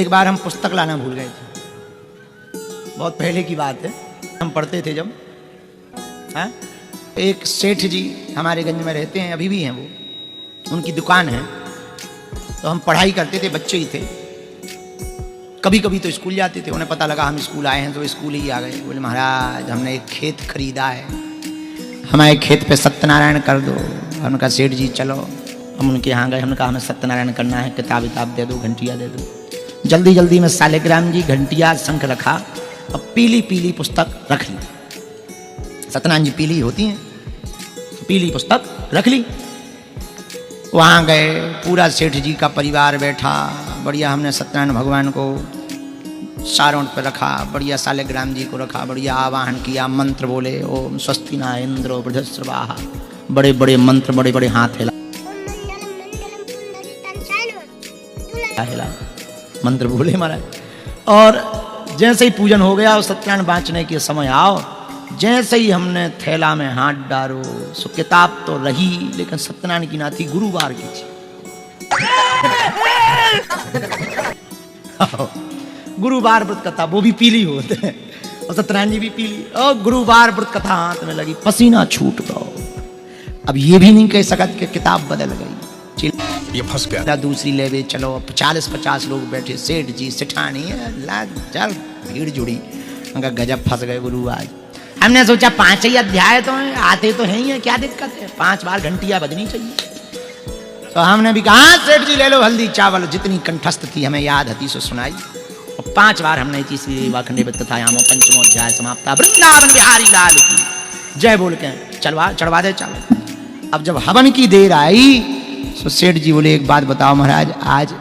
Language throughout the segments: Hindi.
एक बार हम पुस्तक लाना भूल गए थे, बहुत पहले की बात है, हम पढ़ते थे जब। हाँ, एक सेठ जी हमारे गंज में रहते हैं, अभी भी हैं वो, उनकी दुकान है। तो हम पढ़ाई करते थे, बच्चे ही थे, कभी कभी तो स्कूल जाते थे। उन्हें पता लगा हम स्कूल आए हैं तो स्कूल ही आ गए। बोले महाराज हमने एक खेत खरीदा है, हमारे खेत पे सत्यनारायण कर दो। हमने कहा सेठ जी चलो, हम उनके यहाँ गए। हमने कहा हमें सत्यनारायण करना है, किताब विताब दे दो, घंटिया दे दो। जल्दी जल्दी में सालेग्राम जी, घंटिया, शंख रखा और पीली पीली पुस्तक रख ली। सत्यनारायण जी पीली होती हैं, पीली पुस्तक रख ली। वहाँ गए, पूरा सेठ जी का परिवार बैठा, बढ़िया हमने सत्यनारायण भगवान को सारों पर रखा, बढ़िया सालेग्राम जी को रखा, बढ़िया आवाहन किया, मंत्र बोले, ओम स्वस्ति न इंद्रो बृहस्पतिर्वाहा, बड़े बड़े मंत्र, बड़े बड़े हाथ हिला मंत्र बोले महाराज। और जैसे ही पूजन हो गया और सत्यनारायण बाँचने के समय आओ, जैसे ही हमने थैला में हाथ डालो, सो किताब तो रही लेकिन सत्यनारायण की ना थी, गुरुवार की थी। गुरुवार व्रत कथा, वो भी पीली होते हैं और सत्यनारायण जी भी पीली, और गुरुवार व्रत कथा हाथ में लगी, पसीना छूट गया। अब ये भी नहीं कह सकत कि किताब बदल गई, ये फंस गया। दूसरी लेवे चलो। 40-50 लोग बैठे, सेठ जी सेठानी चल, भीड़ जुड़ी। उनका गजब फंस गए गुरु आज। हमने सोचा 5 ही अध्याय तो हैं, आते तो हैं ही है, क्या दिक्कत है, 5 बार घंटियां बजनी चाहिए। तो हमने भी कहा सेठ जी ले लो हल्दी चावल, जितनी कंठस्थ थी हमें याद थी सो सुनाई। और 5 बार हमने तीसरी वाखंडी कथा यहाँ पंचमो अध्याय समाप्ता। वृंदावन बिहारी लाल की जय बोल के चढ़वा दे चावल। अब जब हवन की देर आई तो सेठ जी बोले एक बात बताओ महाराज, आज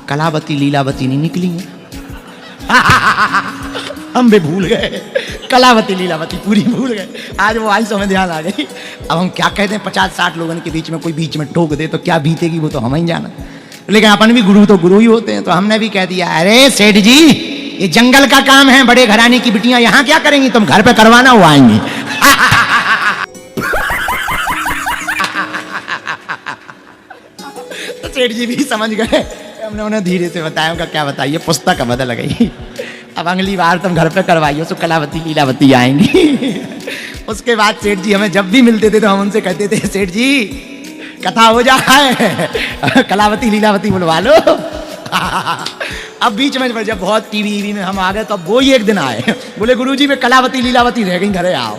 कलावती लीलावती नहीं निकली है? हम भी भूल गए, कलावती लीलावती पूरी भूल गए। आज वो आई सो हमें ध्यान आ गई। अब हम क्या कहते हैं, 50-60 लोगों के बीच में कोई बीच में टोक दे तो क्या बीतेगी वो तो हम ही जाना। लेकिन अपन भी गुरु तो गुरु ही होते हैं। तो हमने भी कह दिया अरे सेठ जी ये जंगल का काम है, बड़े घराने की बिटियां यहाँ क्या करेंगी, तुम घर पे करवाना, वो आएंगी। तो सेठ जी भी समझ गए। हमने उन्हें धीरे से बताया, उनका क्या बताइए, पुस्तक बदल गई, अब अगली बार तुम घर पे करवाइए तो कलावती लीलावती आएंगी। उसके बाद सेठ जी हमें जब भी मिलते थे तो हम उनसे कहते थे सेठ जी कथा हो जाए, कलावती लीलावती बुलवा लो। अब बीच में जब बहुत टीवी में हम आ गए तो अब वो ही एक दिन आए, बोले गुरुजी में कलावती लीलावती रह गई, घरे आओ।